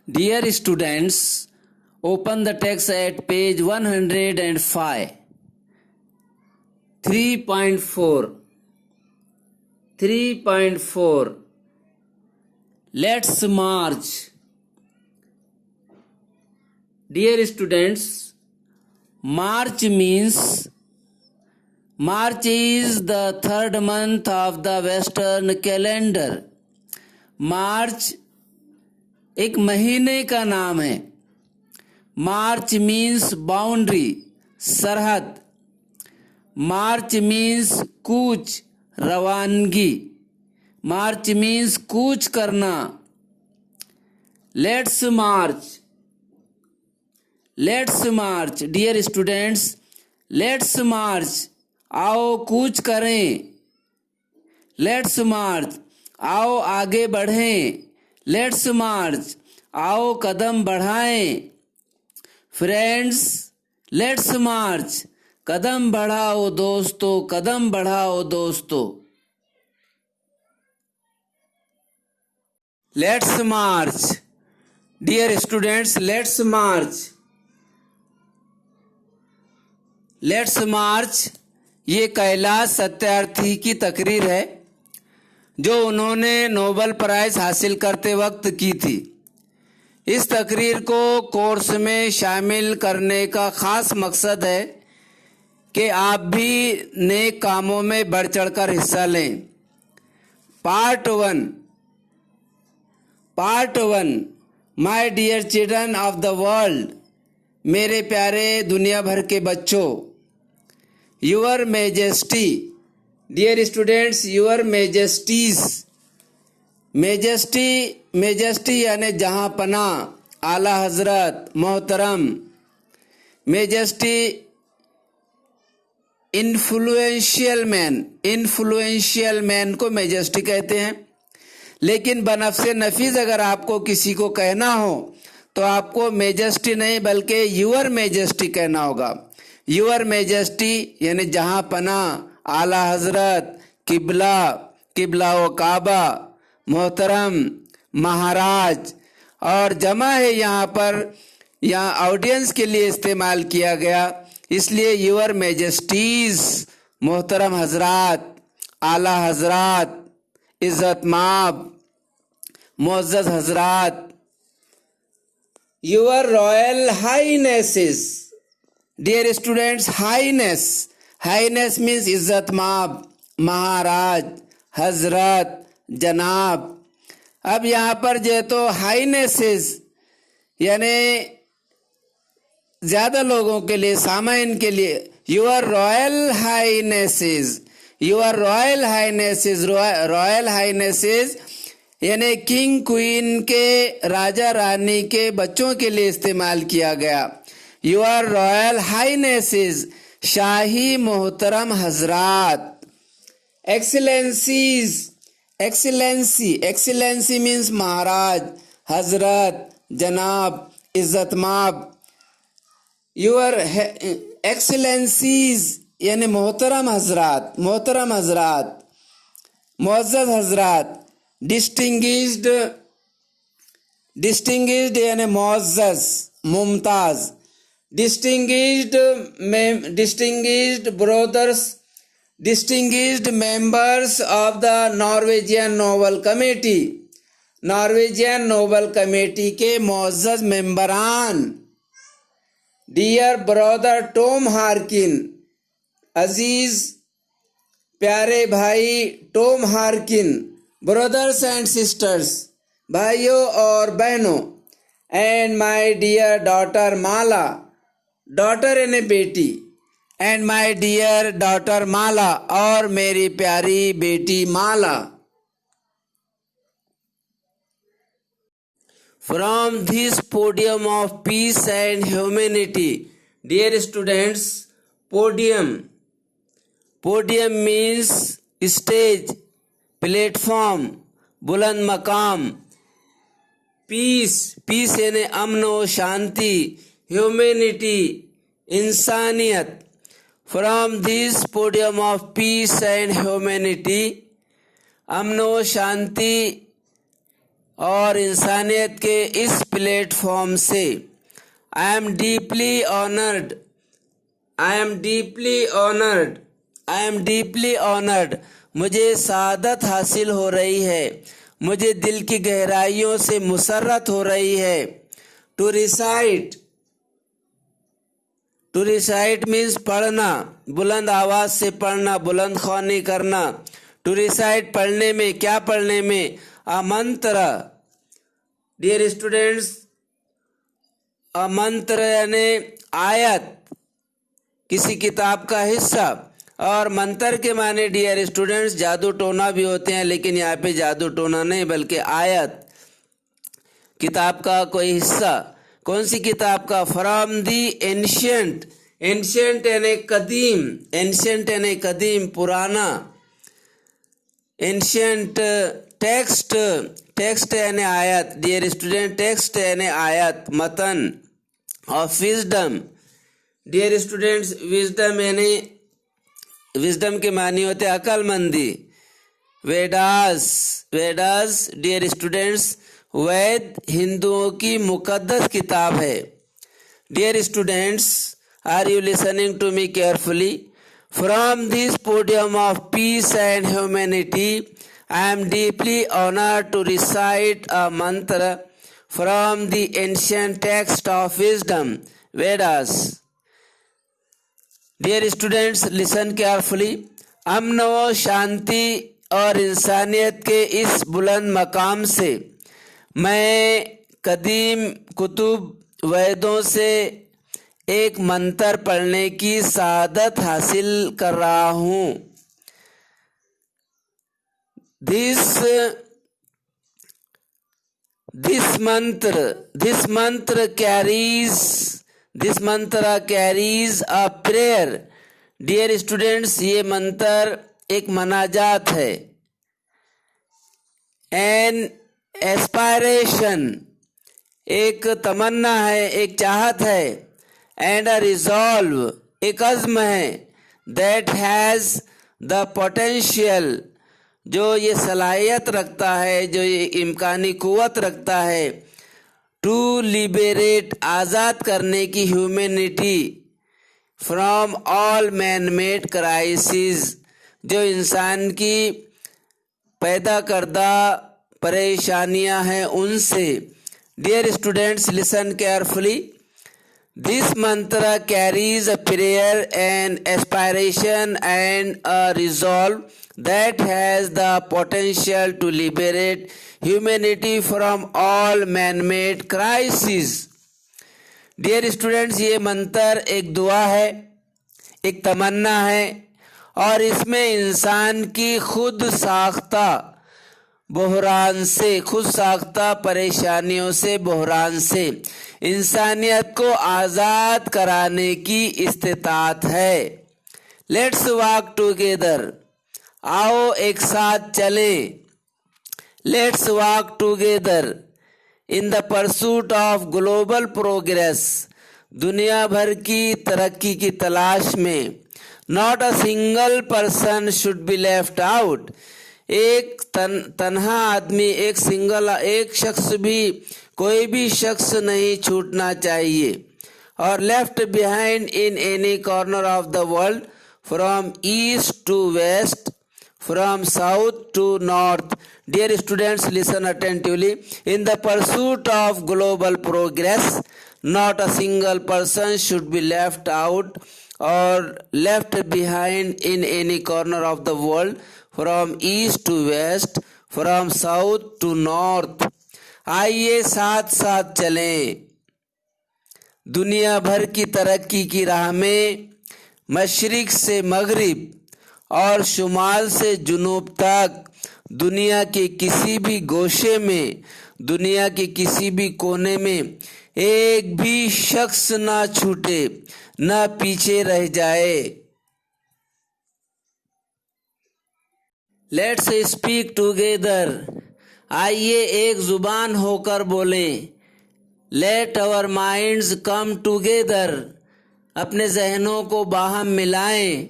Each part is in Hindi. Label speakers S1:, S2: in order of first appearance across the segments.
S1: Dear students, open the text at page 105. 3.4. 3.4. Let's march. Dear students, March is the third month of the Western calendar. मार्च एक महीने का नाम है. मार्च मीन्स बाउंड्री, सरहद. मार्च मीन्स कूच, रवानगी. मार्च मीन्स कूच करना. Let's march. Let's march. Dear students, let's march. आओ कूच करें. Let's march. आओ आगे बढ़ें. Let's march. आओ कदम बढ़ाएं. फ्रेंड्स, लेट्स मार्च. कदम बढ़ाओ दोस्तों, कदम बढ़ाओ दोस्तों. Let's march. Dear students, let's march. Let's march ये कैलाश सत्यार्थी की तकरीर है जो उन्होंने नोबेल प्राइज हासिल करते वक्त की थी. इस तकरीर को कोर्स में शामिल करने का खास मकसद है कि आप भी नेक कामों में बढ़ चढ़कर हिस्सा लें. Part 1. Part 1. My dear children of the world. मेरे प्यारे दुनिया भर के बच्चों. Your majesty. Dear students, your majesties. Majesty यानी जहां पना, आला हजरत, मोहतरम. मेजेस्टी इन्फ्लुएंशियल मैन को मेजेस्टी कहते हैं. लेकिन बनफ्से नफीस अगर आपको किसी को कहना हो तो आपको मेजेस्टी नहीं बल्कि योर मेजेस्टी कहना होगा. योर मेजेस्टी यानी जहां पना, आला हजरत, किबला व काबा, मोहतरम, महाराज. और जमा है यहाँ पर, यहाँ ऑडियंस के लिए इस्तेमाल किया गया, इसलिए योर मेजेस्टीज, मोहतरम हजरात, आला हजरात, इज्जत माब, मुअज़्ज़ज़ हजरात. Your royal highnesses. Dear students, highness means इज्जत माब, महाराज, हजरत, जनाब. अब यहाँ पर जो तो हाइनेसेस यानी ज्यादा लोगों के लिए, सामाइन के लिए. Your royal highnesses. Your royal highnesses. Royal highnesses यानी किंग क्वीन के, राजा रानी के बच्चों के लिए इस्तेमाल किया गया. योर रॉयल हाइनेसेस, शाही मोहतरम हजरात. एक्सीलेंसी मीन्स महाराज, हजरत, जनाब, इज्जत माब. योर एक्सीलेंसीज यानी मोहतरम हजरात, मुअज़्ज़ज़ हजरात. डिस्टिंग्विश्ड यानी मुअज़्ज़ज़, मुमताज. distinguished brothers, distinguished members of the Norwegian Nobel Committee. Norwegian Nobel committee के मुअज़्ज़ज़ मेंबरान. Dear brother Tom Harkin. अजीज प्यारे भाई Tom Harkin. Brothers and sisters, भाइयों और बहनों. And my dear daughter Mala. Daughter यानी बेटी. And my dear daughter Mala, और मेरी प्यारी बेटी Mala. From this podium of peace and humanity. Dear students, podium means stage, platform, बुलंद मकाम. पीस यानी अमन व शांति. ह्यूमैनिटी इंसानियत. From this podium of peace and humanity, अमन व शांति और इंसानियत के इस प्लेटफॉर्म से I am deeply honoured, I am deeply honoured, I am deeply honoured. मुझे सादत हासिल हो रही है, मुझे दिल की गहराइयों से मुसर्रत हो रही है। To recite, to recite means पढ़ना, बुलंद आवाज से पढ़ना, बुलंद ख्वानी करना। टू रिसाइट पढ़ने में, क्या पढ़ने में? अ मंत्र। डियर स्टूडेंट्स, अ मंत्र यानी आयत, किसी किताब का हिस्सा। और मंत्र के माने डियर स्टूडेंट्स जादू टोना भी होते हैं, लेकिन यहाँ पे जादू टोना नहीं बल्कि आयत, किताब का कोई हिस्सा। कौन सी किताब का? फ्रॉम दी एंशियंट, एंशियंट यानी कदीम, एंशियंट यानी कदीम, पुराना। एंशियंट टेक्स्ट, टेक्स्ट यानी आयत, डियर स्टूडेंट टेक्स्ट यानी आयत, मतन। Of wisdom, dear students wisdom यानी, विजडम के मानी होते अकलमंदी। वेदास, वेदास डियर स्टूडेंट्स वेद हिंदुओं की मुकद्दस किताब है। Dear students, are you listening to me carefully? From this podium of peace and humanity I am deeply honoured to recite a mantra from the ancient text of wisdom, Vedas. Dear students listen carefully. अमन व शांति और इंसानियत के इस बुलंद मकाम से मैं कदीम कुतुब वेदों से एक मंत्र पढ़ने की सादत हासिल कर रहा हूँ। This mantra carries a prayer. Dear students, ये मंत्र एक मनाजात है। एन एस्पायरेशन, एक तमन्ना है, एक चाहत है। एंड अ रिजॉल्व, एक अज़्म है। दैट हैज द पोटेंशियल, जो ये सलाहियत रखता है, जो ये इम्कानी कुव्वत रखता है। टू लिबरेट, आज़ाद करने की, humanity from all man made crisis, जो इंसान की पैदा करदा परेशानियां हैं उनसे। Dear students listen carefully. This mantra carries a prayer and aspiration and a resolve that has the potential to liberate humanity from all man-made crises. Dear students, ये मंत्र एक दुआ है, एक तमन्ना है, और इसमें इंसान की खुद साख्ता बहरान से, खुद साख्ता परेशानियों से, बहरान से इंसानियत को आज़ाद कराने की इस्तिताअत है। लेट्स वॉक टुगेदर, आओ एक साथ चले। Let's walk together in the pursuit of global progress, दुनिया भर की तरक्की की तलाश में। Not a single person should be left out, एक तन्हा आदमी, एक शख्स भी, कोई भी शख्स नहीं छूटना चाहिए। और left behind in any corner of the world, from east to west, from south to north. Dear students, listen attentively. In the pursuit of global progress, not a single person should be left out or left behind in any corner of the world, from east to west, from south to north. आइए साथ साथ चलें दुनिया भर की तरक्की की राह में, मशरिक से मगरिब और शुमाल से जुनूब तक, दुनिया के किसी भी गोशे में, दुनिया के किसी भी कोने में एक भी शख्स ना छूटे, ना पीछे रह जाए। लेट्स स्पीक टुगेदर, आइए एक जुबान होकर बोलें। Let our minds come together, अपने जहनों को बाहम मिलाएं।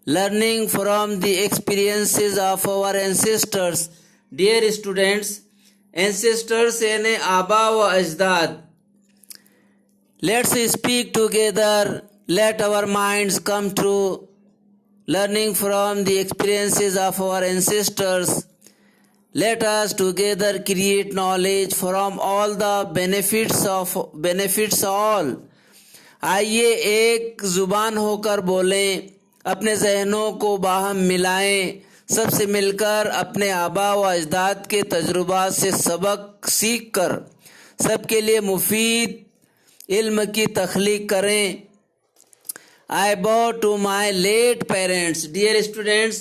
S1: Learning from the experiences of our ancestors. Dear students, ancestors यानी आबा व अजदाद। Let's speak together, let our minds come true, learning from the experiences of our ancestors. Let us together create knowledge from all the benefits all. आइए एक जुबान होकर बोलें, अपने जहनों को बाहम मिलाएं, सबसे मिलकर अपने आबा व अजदाद के तजुर्बात से सबक सीख कर सबके लिए मुफीद इल्म की तख्लीक करें। I bow to my late parents. Dear students,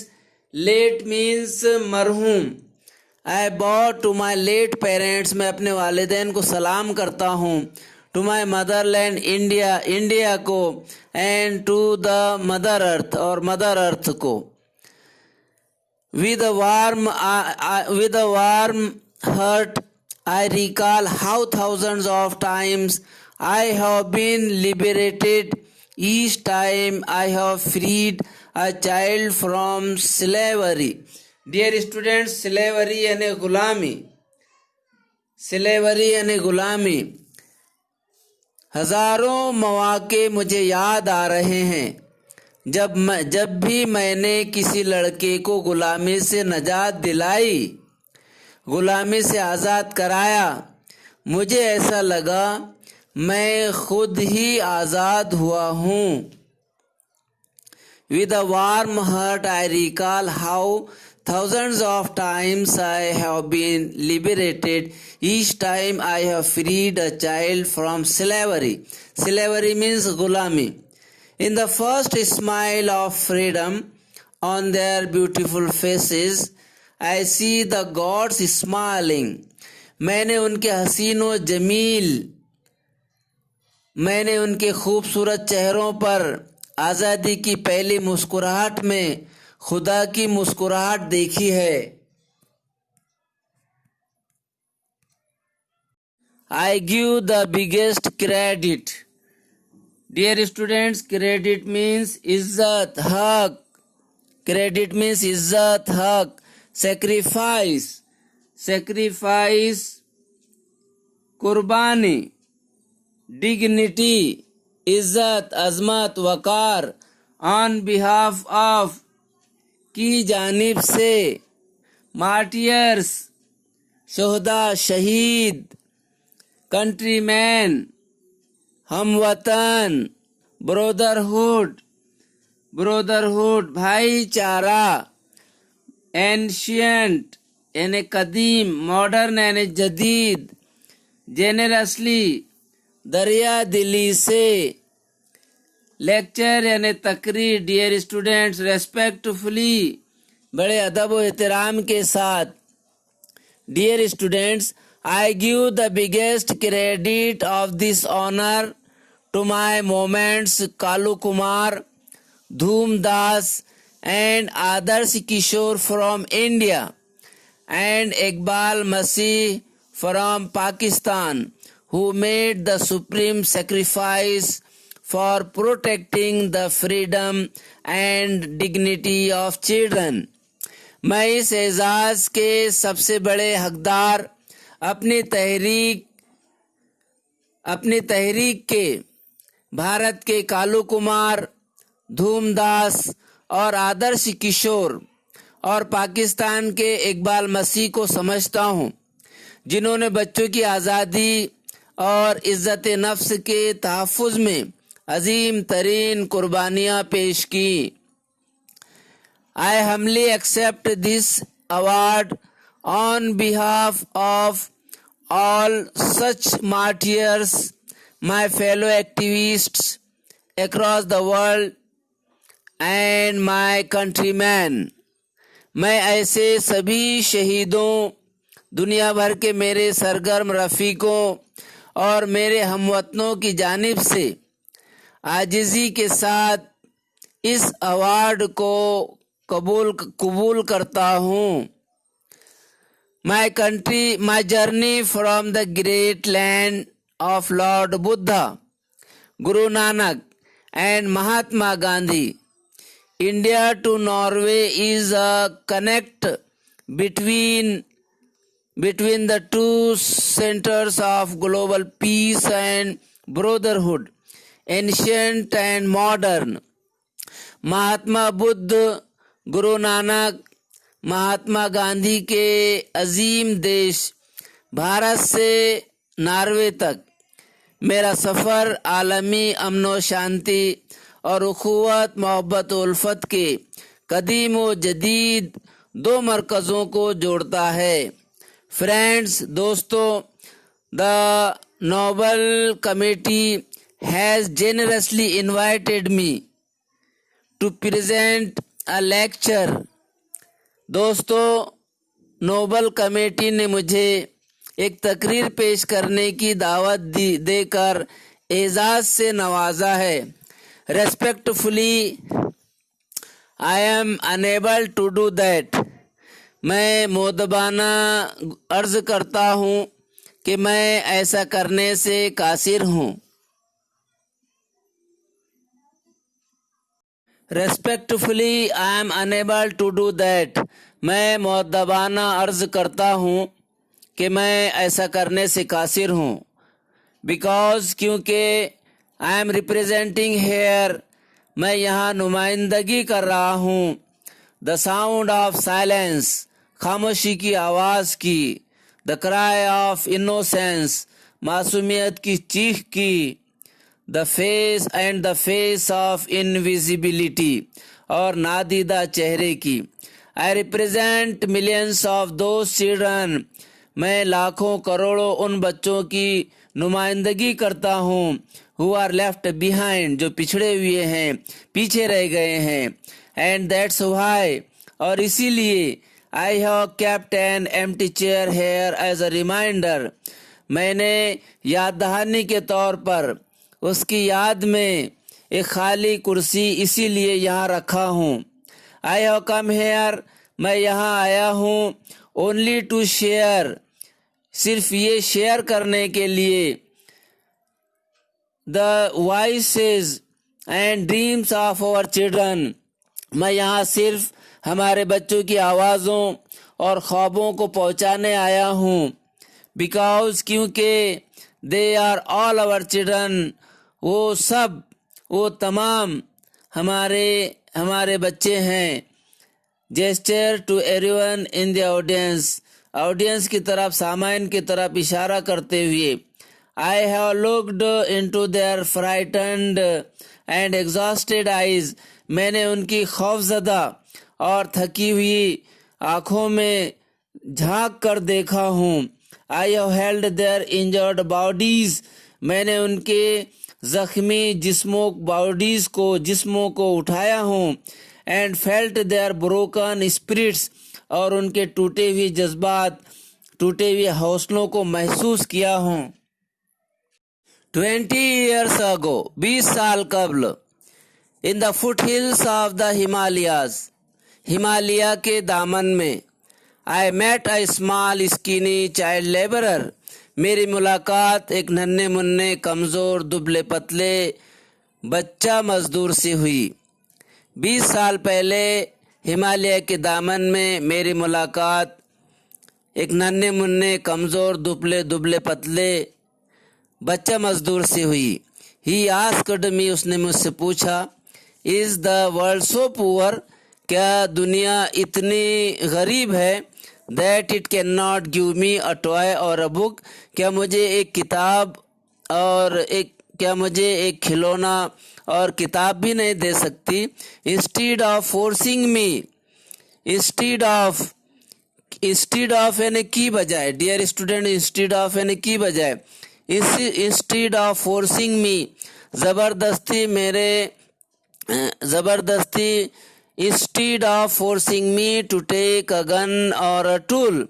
S1: late means मरहूम। I bow to my late parents. मैं अपने वालिदैन को सलाम करता हूँ। To my motherland India, India को। And to the mother earth और mother earth को। With a warm heart, I recall how thousands of times I have been liberated. Each time I have freed a child from slavery. Dear students, slavery यानी गुलामी। slavery यानी गुलामी। हजारों मौके मुझे याद आ रहे हैं जब भी मैंने किसी लड़के को गुलामी से नजात दिलाई, गुलामी से आज़ाद कराया। मुझे ऐसा लगा मैं खुद ही आज़ाद हुआ हूँ। With a warm heart I recall how thousands of times I have been liberated. Each time I have freed a child from slavery. Slavery means gulami. In the first smile of freedom on their beautiful faces, I see the gods smiling. मैंने उनके खूबसूरत चेहरों पर आज़ादी की पहली मुस्कुराहट में खुदा की मुस्कुराहट देखी है। I give the biggest credit. Dear students, credit means इज्जत, हक। Credit means इज्जत, हक। Sacrifice, कुर्बानी। Dignity, इज्जत, अजमत, वकार। On behalf of, की जानिब से। Martyrs, शोहदा, शहीद। Countrymen, हमवतन। Brotherhood, भाईचारा। Ancient यानी कदीम, मॉडर्न यानी जदीद। Generously, दरिया दिली से। लेक्चर यानी तकरीर। डियर स्टूडेंट्स, रेस्पेक्टफुली, बड़े अदब व एहतराम के साथ। Dear students, I give the biggest credit of this honour to my movement's Kalu Kumar, Dhoomdas and Adarsh Kishore from India and Iqbal Masih from Pakistan, who made the supreme sacrifice for protecting the freedom and dignity of children. मैं इस एजाज के सबसे बड़े हकदार अपनी तहरीक के भारत के कालू कुमार, धूमदास और आदर्श किशोर और पाकिस्तान के इकबाल मसीह को समझता हूँ, जिन्होंने बच्चों की आज़ादी और इज्जत नफ्स के तहफ़्फ़ुज़ में अजीम तरीन कुर्बानियाँ पेश की। I humbly accept this award on behalf of all such martyrs, my fellow activists across the world and my countrymen. मैं ऐसे सभी शहीदों, दुनिया भर के मेरे सरगर्म रफ़ीकों और मेरे हमवतनों की जानिब से आजिज़ी के साथ इस अवार्ड को कबूल करता हूँ। My journey from the great land of Lord Buddha, Guru Nanak and Mahatma Gandhi, India to Norway is a connect between between the two centers of global peace and brotherhood, ancient and modern. Mahatma Buddha, Guru Nanak, Mahatma Gandhi के अजीम देश भारत से नॉर्वे तक मेरा सफ़र आलमी अमन व शांति और उखुवत मोहब्बत उल्फत के कदीम व जदीद दो मरकज़ों को जोड़ता है। फ्रेंड्स, दोस्तों, the Nobel committee has generously invited me to present a lecture. दोस्तों, नोबल कमेटी ने मुझे एक तकरीर पेश करने की दावत देकर एजाज़ से नवाजा है। Respectfully I am unable to do that. मैं मुअद्दबाना अर्ज़ करता हूँ कि मैं ऐसा करने से कासिर हूँ। Respectfully I am unable to do that. मैं मुअद्दबाना अर्ज़ करता हूँ कि मैं ऐसा करने से कासिर हूँ। बिकॉज, क्योंकि आई एम रिप्रेजेंटिंग हेयर, मैं यहाँ नुमाइंदगी कर रहा हूँ। द साउंड ऑफ साइलेंस, खामोशी की आवाज़ की। द क्राई ऑफ इनोसेंस, मासूमियत की चीख की। The face and the face of invisibility, और नादीदा चेहरे की। I represent millions of those children, मैं लाखों करोड़ों उन बच्चों की नुमाइंदगी करता हूँ। हु आर लेफ्ट बिहाइंड, जो पिछड़े हुए हैं, पीछे रह गए हैं। एंड दैट्स व्हाई, और इसीलिए I have kept an empty chair here as a reminder, मैंने याद दहानी के तौर पर उसकी याद में एक खाली कुर्सी इसीलिए यहाँ रखा हूँ। आई हैव कम हेयर, मैं यहाँ आया हूँ। ओनली टू शेयर, सिर्फ ये शेयर करने के लिए। The voices and dreams of our children, मैं यहाँ सिर्फ हमारे बच्चों की आवाज़ों और ख्वाबों को पहुँचाने आया हूँ। बिकॉज, क्योंकि they are all our children, वो सब, वो तमाम हमारे बच्चे हैं। Gesture to everyone in the audience की तरफ, सामाइन की तरफ इशारा करते हुए। I have looked into their frightened and exhausted eyes, मैंने उनकी खौफजदा और थकी हुई आँखों में झांक कर देखा हूँ। I have held their injured bodies, मैंने उनके जख्मी जिस्मों को उठाया हूँ। And felt their broken spirits, और उनके टूटे हुए जज्बात, टूटे हुए हौसलों को महसूस किया हूँ। 20 years ago, 20 साल कबल, in the foothills of the Himalayas, Himalaya के दामन में, I met a small skinny child labourer, मेरी मुलाकात एक नन्हे मुन्ने कमज़ोर दुबले पतले बच्चा मजदूर से हुई। 20 साल पहले हिमालय के दामन में मेरी मुलाकात एक नन्हे मुन्ने कमज़ोर दुबले पतले बच्चा मजदूर से हुई। ही आस्क्ड मी, उसने मुझसे पूछा, is the world so poor, क्या दुनिया इतनी गरीब है, that it can not give me a toy और अ बुक, क्या मुझे एक किताब और क्या मुझे एक खिलौना और किताब भी नहीं दे सकती। Instead of forcing me, instead of यानी की बजाय, डियर स्टूडेंट, इंस्टीड ऑफ यानी की बजाय, इंस्टीड ऑफ फोर्सिंग मी, जबरदस्ती instead of forcing me to take a gun or a tool,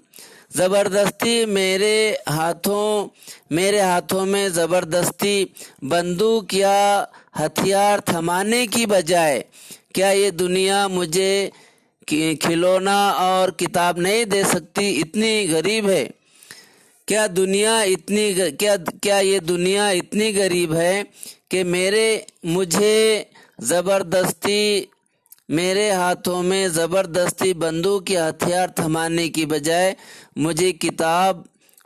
S1: जबरदस्ती मेरे हाथों में जबरदस्ती बंदूक या हथियार थमाने की बजाय, क्या ये दुनिया मुझे खिलौना और किताब नहीं दे सकती, इतनी गरीब है। क्या ये दुनिया इतनी गरीब है कि मुझे जबरदस्ती मेरे हाथों में जबरदस्ती बंदूक या हथियार थमाने की बजाय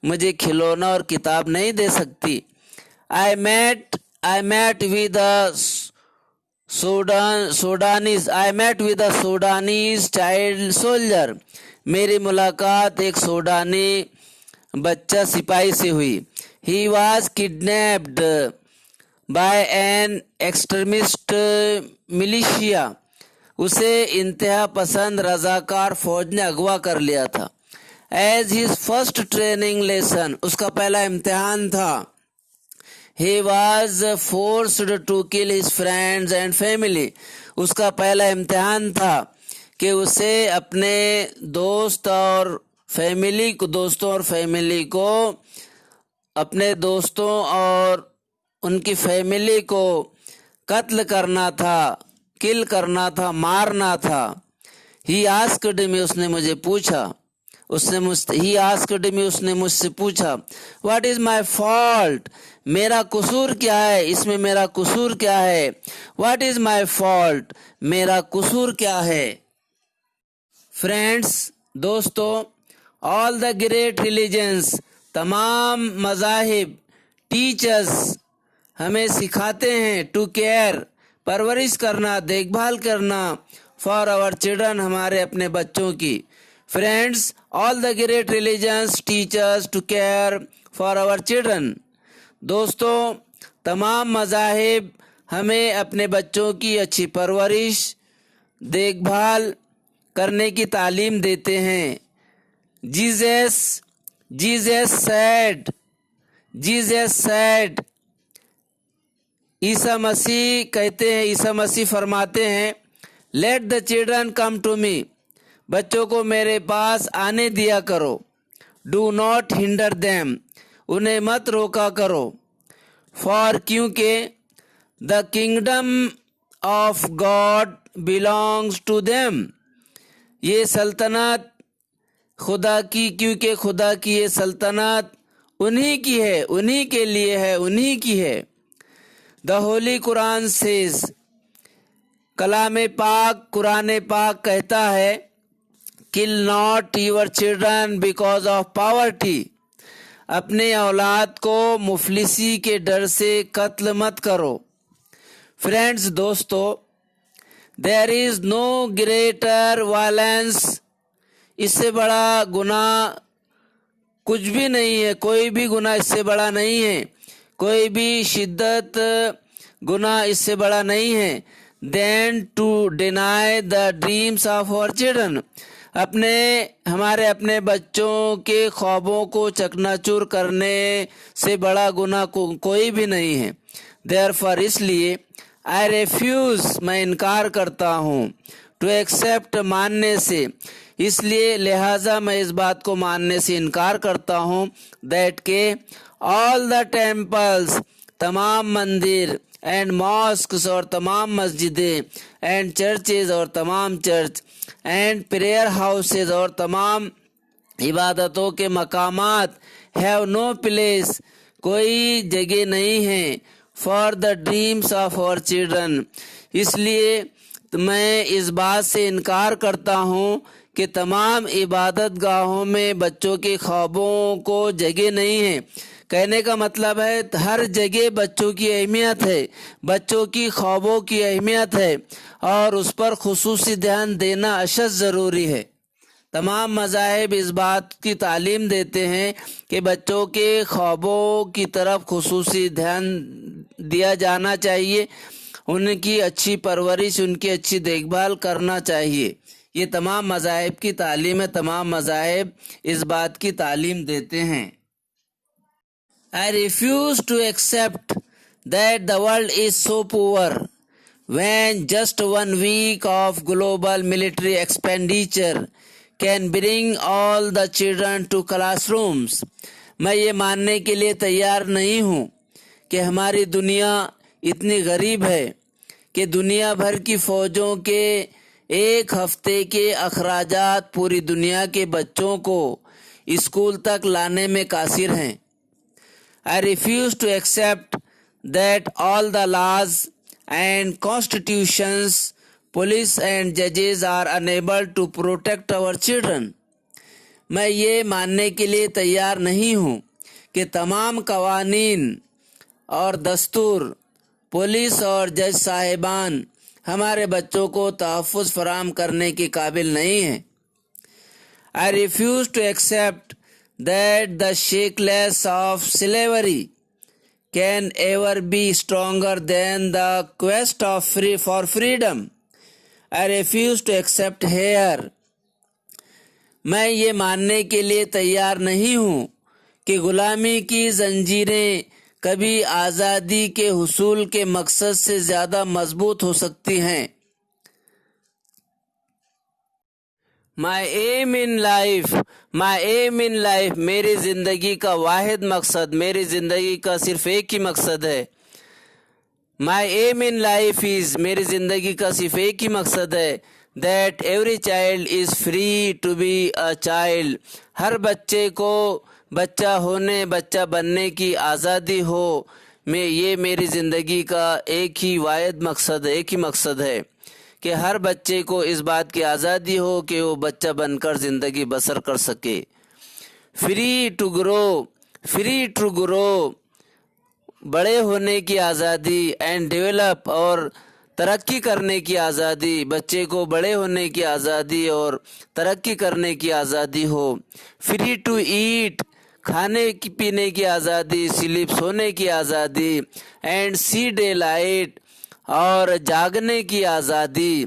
S1: मुझे खिलौना और किताब नहीं दे सकती। I met with a Sudanese child soldier. मेरी मुलाकात एक सूडानी बच्चा सिपाही से हुई। He was kidnapped by an extremist militia. उसे इंतहा पसंद रजाकार फौज ने अगवा कर लिया था। As his first training lesson, उसका पहला इम्तिहान था। He was forced to kill his friends and family. उसका पहला इम्तिहान था कि उसे अपने दोस्तों और फैमिली को अपने दोस्तों और उनकी फैमिली को कत्ल करना था, किल करना था, मारना था। He asked me, उसने मुझसे पूछा What is my fault? मेरा कसूर क्या है? इसमें मेरा कसूर क्या है? What is my fault? मेरा कसूर क्या है? फ्रेंड्स, दोस्तों, all the great religions, तमाम मज़ाहिब, टीचर्स हमें सिखाते हैं टू केयर, परवरिश करना, देखभाल करना, फॉर आवर चिल्ड्रन, हमारे अपने बच्चों की। Friends, all the great religions teachers to care for our children. दोस्तों, तमाम मज़ाहिब हमें अपने बच्चों की अच्छी परवरिश, देखभाल करने की तालीम देते हैं। जीसस सेड, ईसा मसीह फरमाते हैं, let the children come to me, बच्चों को मेरे पास आने दिया करो। डू नॉट हिंडर देम, उन्हें मत रोका करो। फॉर, क्योंकि the kingdom of God belongs to them, ये सल्तनत क्योंकि खुदा की ये सल्तनत उन्हीं की है, उन्हीं के लिए है, उन्हीं की है। द होली कुरान सेज, कुरान पाक कहता है, kill not your children because of poverty, अपने औलाद को मुफलिसी के डर से कत्ल मत करो। फ्रेंड्स, दोस्तों, there is no greater violence, इससे बड़ा गुनाह कुछ भी नहीं है, कोई भी गुनाह इससे बड़ा नहीं है, कोई भी शिद्दत गुनाह इससे बड़ा नहीं है, than to deny the dreams of our children, हमारे अपने बच्चों के ख्वाबों को चकनाचूर करने से बड़ा गुनाह कोई भी नहीं है। देयरफॉर, इसलिए आई रेफ्यूज, मैं इनकार करता हूँ, टू एक्सेप्ट, मानने से, इसलिए लिहाजा मैं इस बात को मानने से इनकार करता हूँ, दैट के ऑल द टेम्पल्स, तमाम मंदिर, एंड मॉस्क्स, और तमाम मस्जिदें, एंड चर्चेज, और तमाम चर्च, एंड प्रेयर हाउसेज, और तमाम इबादतों के मकामात, हैव नो प्लेस, कोई जगह नहीं है, for the dreams of our children, इसलिए मैं इस बात से इनकार करता हूँ कि तमाम इबादत गाहों में बच्चों के ख्वाबों को जगह नहीं है। कहने का मतलब है, हर जगह बच्चों की अहमियत है, बच्चों की ख्वाबों की अहमियत है, और उस पर खुसूसी ध्यान देना अशद ज़रूरी है। तमाम मज़ाहिब इस बात की तालीम देते हैं कि बच्चों के ख्वाबों की तरफ खुसूसी ध्यान दिया जाना चाहिए, उनकी अच्छी परवरिश, उनकी अच्छी देखभाल करना चाहिए। ये तमाम मज़ाहिब की तालीम है, तमाम मज़ाहिब इस बात की तालीम देते हैं। I refuse to accept that the world is so poor when just 1 week of global military expenditure can bring all the children to classrooms. मैं ये मानने के लिए तैयार नहीं हूँ कि हमारी दुनिया इतनी गरीब है कि दुनिया भर की फौजों के एक हफ्ते के अखराजात पूरी दुनिया के बच्चों को स्कूल तक लाने में कासिर हैं। I refuse to accept that all the laws and constitutions police and judges are unable to protect our children. मैं ये मानने के लिए तैयार नहीं हूँ कि तमाम कवानीन और दस्तूर, पुलिस और जज साहिबान हमारे बच्चों को तहफ़्फ़ुज़ फराहम करने के काबिल नहीं हैं. I refuse to accept that the shackles of slavery can ever be stronger than the quest for freedom. I refuse to accept here. मैं ये मानने के लिए तैयार नहीं हूँ कि गुलामी की जंजीरें कभी आज़ादी के हुसूल के मकसद से ज़्यादा मजबूत हो सकती हैं. My aim in life, मेरी ज़िंदगी का वाहिद मकसद, मेरी ज़िंदगी का सिर्फ एक ही मकसद है. My aim in life is, मेरी ज़िंदगी का सिर्फ एक ही मकसद है, that every child is free to be a child. हर बच्चे को बच्चा होने, बच्चा बनने की आज़ादी हो. ये मेरी ज़िंदगी का एक ही वाहिद मकसद, एक ही मकसद है कि हर बच्चे को इस बात की आज़ादी हो कि वो बच्चा बनकर ज़िंदगी बसर कर सके. फ्री टू ग्रो, बड़े होने की आज़ादी. एंड डेवलप, और तरक्की करने की आज़ादी. बच्चे को बड़े होने की आज़ादी और तरक्की करने की आज़ादी हो. फ्री टू ईट, खाने की पीने की आज़ादी. स्लीप, सोने की आज़ादी. एंड सी डे लाइट, और जागने की आज़ादी.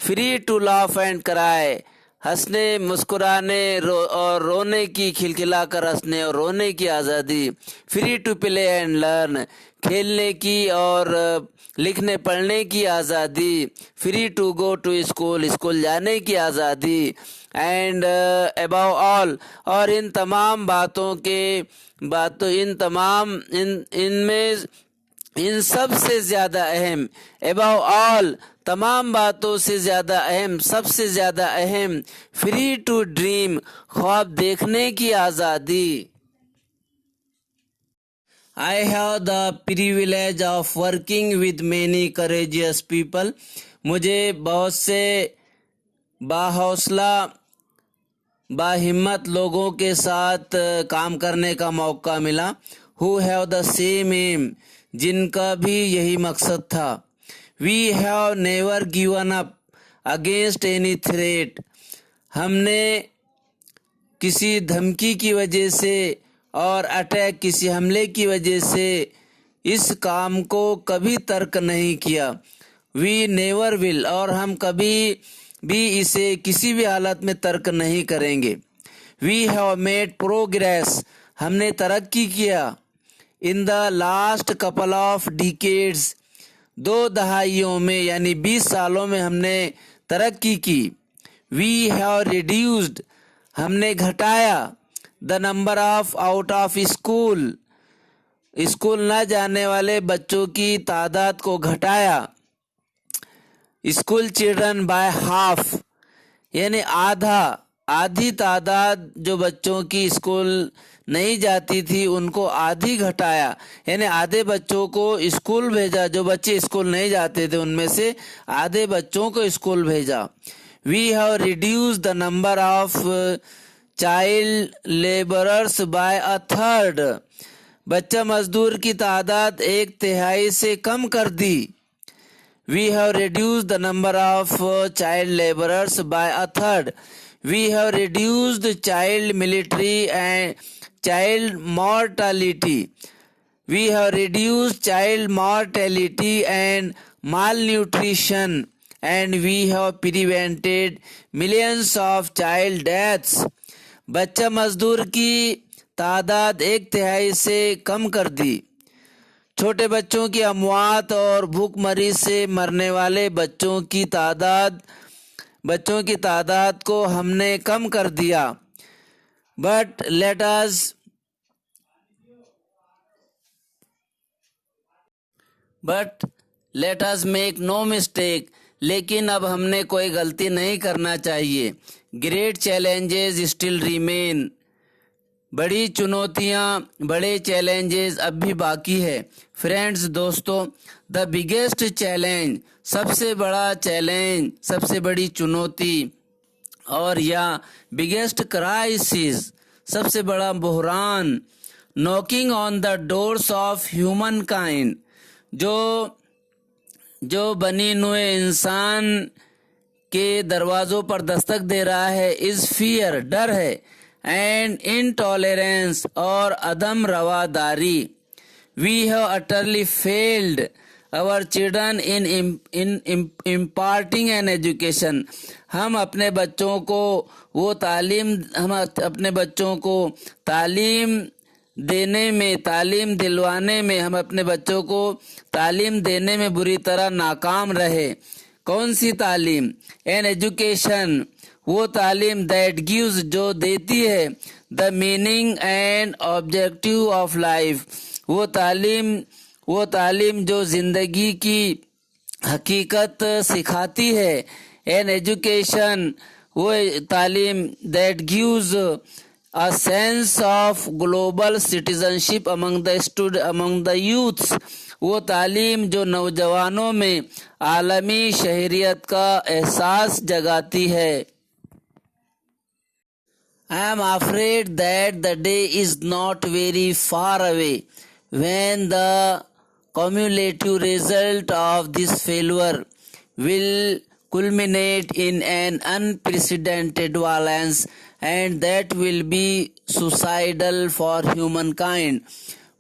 S1: Free to laugh and cry, हंसने, मुस्कुराने और रोने की, खिलखिलाकर हंसने और रोने की आज़ादी. Free to play and learn, खेलने की और लिखने पढ़ने की आज़ादी. Free to go to school जाने की आज़ादी. एंड अबव ऑल, और इन तमाम इन सब से ज़्यादा अहम, अबव ऑल, तमाम बातों से ज़्यादा अहम, सबसे ज़्यादा अहम, फ्री टू ड्रीम, ख्वाब देखने की आज़ादी. I have the privilege of working with many courageous people. मुझे बहुत से बाहौसला, बाहिम्मत लोगों के साथ काम करने का मौका मिला. Who have the same aim, जिनका भी यही मकसद था. We have never given up against any threat. हमने किसी धमकी की वजह से और अटैक, किसी हमले की वजह से इस काम को कभी तर्क नहीं किया. We never will, और हम कभी भी इसे किसी भी हालत में तर्क नहीं करेंगे. We have made progress, हमने तरक्की किया. In the last couple of decades, 2 दहाइयों में यानी 20 सालों में हमने तरक्की की. We have reduced, हमने घटाया. The number of out of school, school न जाने वाले बच्चों की तादाद को घटाया. स्कूल चिल्ड्रन बाय हाफ, यानी आधी तादाद जो बच्चों की स्कूल नहीं जाती थी उनको आधी घटाया, यानी आधे बच्चों को स्कूल भेजा. जो बच्चे स्कूल नहीं जाते थे उनमें से आधे बच्चों को स्कूल भेजा. We have reduced the number of child labourers by a third, बच्चा मजदूर की तादाद 1/3 से कम कर दी. We have reduced the number of child laborers by a third. We have reduced child military and child mortality. We have reduced child mortality and malnutrition, and we have prevented millions of child deaths. बच्चा मजदूर की तादाद 1/3 से कम कर दी. छोटे बच्चों की अमवात और भूखमरी से मरने वाले बच्चों की तादाद को हमने कम कर दिया. But let us make no mistake, लेकिन अब हमने कोई गलती नहीं करना चाहिए. ग्रेट चैलेंजेस स्टिल रिमेन, बड़ी चुनौतियां, बड़े चैलेंजेस अब भी बाकी है। फ्रेंड्स, दोस्तों, द बिगेस्ट चैलेंज, सबसे बड़ा चैलेंज, सबसे बड़ी चुनौती, और या बिगेस्ट क्राइसिस, सबसे बड़ा बहरान, knocking on the doors of human kind, जो बनी नुए इंसान के दरवाजों पर दस्तक दे रहा है, इज फियर, डर है, एंड इनटॉलरेंस, और अदम रवादारी। We have utterly failed our children in imparting an education. हम अपने बच्चों को तालीम देने में, तालीम दिलवाने में, हम अपने बच्चों को तालीम देने में बुरी तरह नाकाम रहे। कौन सी तालीम? एन एजुकेशन, वो तालीम दैट गिव्स, जो देती है, the meaning and objective of life, वो तालीम जो जिंदगी की हकीकत सिखाती है। एन एजुकेशन, वो तालीम that gives a sense of global citizenship among the youths, वो तालीम जो नौजवानों में आलमी शहरियत का एहसास जगाती है। I am afraid that the day is not very far away when the cumulative result of this failure will culminate in an unprecedented violence, and that will be suicidal for humankind.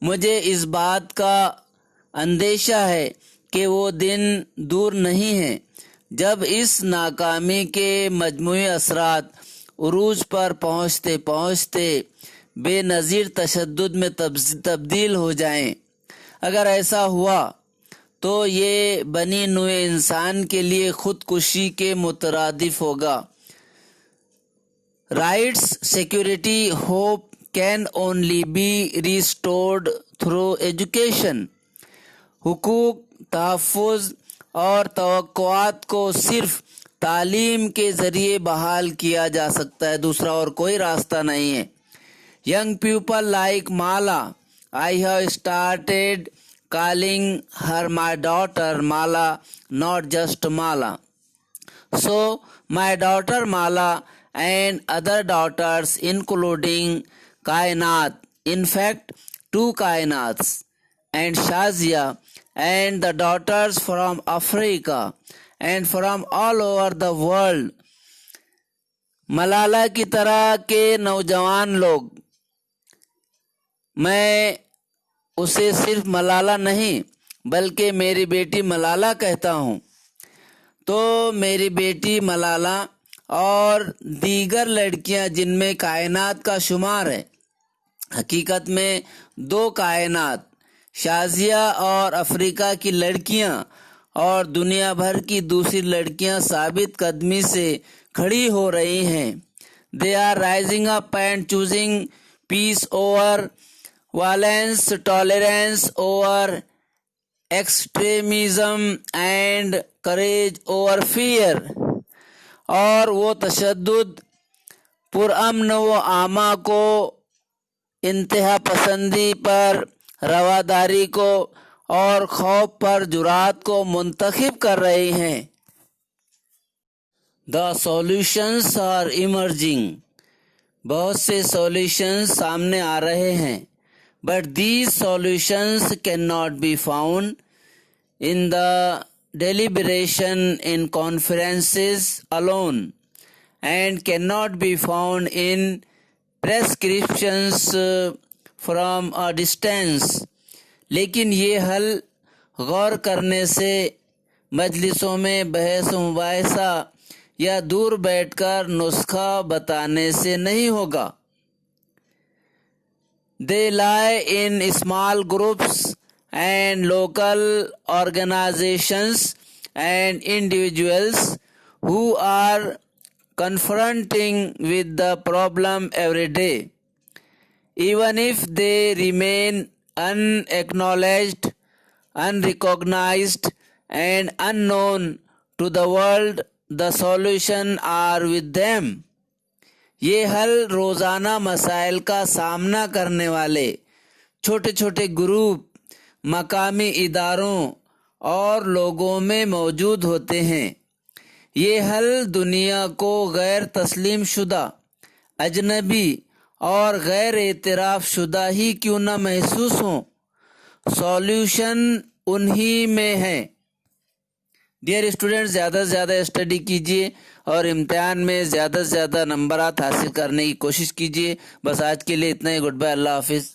S1: मुझे इस बात का अंदेशा है कि वो दिन दूर नहीं है जब इस नाकामी के मजमूई असरात उरूज पर पहुँचते पहुँचते बेनज़ीर तशद्दुद में तब्दील हो जाएं। अगर ऐसा हुआ तो ये बनी नुए इंसान के लिए खुदकुशी के मुतरादिफ होगा। Rights, security, hope can only be restored through education. हुकूक, तहफ़्फ़ुज़ और तवक्कुआत को सिर्फ तालीम के ज़रिए बहाल किया जा सकता है, दूसरा और कोई रास्ता नहीं है। Young people like Mala, I have started calling her my daughter Mala, not just Mala. So my daughter Mala and other daughters including Kainat, in fact 2 Kainats, and Shazia, and the daughters from Africa and from all over the world, Malala की तरह के नौजवान लोग, मैं उसे सिर्फ मलाला नहीं बल्कि मेरी बेटी मलाला कहता हूँ। तो मेरी बेटी मलाला और दीगर लड़कियाँ जिनमें कायनात का शुमार है, हकीकत में 2 कायनात, शाजिया और अफ्रीका की लड़कियाँ और दुनिया भर की दूसरी लड़कियाँ साबित कदमी से खड़ी हो रही हैं। They are rising up and choosing peace over violence, tolerance over extremism and courage over fear, और वो तशद्दुद, पुरअमन व आमा को, इंतहा पसंदी पर रवादारी को और खौफ पर जुरात को मुंतखब कर रही हैं। द सॉल्यूशंस आर इमर्जिंग, बहुत से सॉल्यूशंस सामने आ रहे हैं। But these solutions cannot be found in the deliberation in conferences alone and cannot be found in prescriptions from a distance. लेकिन ये हल गौर करने से, मजलिसों में बहस मुबाहिसा या दूर बैठकर नुस्खा बताने से नहीं होगा। They lie in small groups and local organizations and individuals who are confronting with the problem every day. Even if they remain unacknowledged, unrecognized, and unknown to the world, the solution are with them. ये हल रोजाना मसाइल का सामना करने वाले छोटे छोटे ग्रुप, मकामी इदारों और लोगों में मौजूद होते हैं। ये हल दुनिया को गैर तस्लीम शुदा, अजनबी और गैर एतराफ़ शुदा ही क्यों न महसूस हो, सॉल्यूशन उन्हीं में है। डियर स्टूडेंट्स, ज़्यादा से ज़्यादा स्टडी कीजिए और इम्तिहान में ज़्यादा से ज़्यादा नंबरात हासिल करने की कोशिश कीजिए। बस आज के लिए इतना ही। गुड बाय, अल्लाह हाफिज़।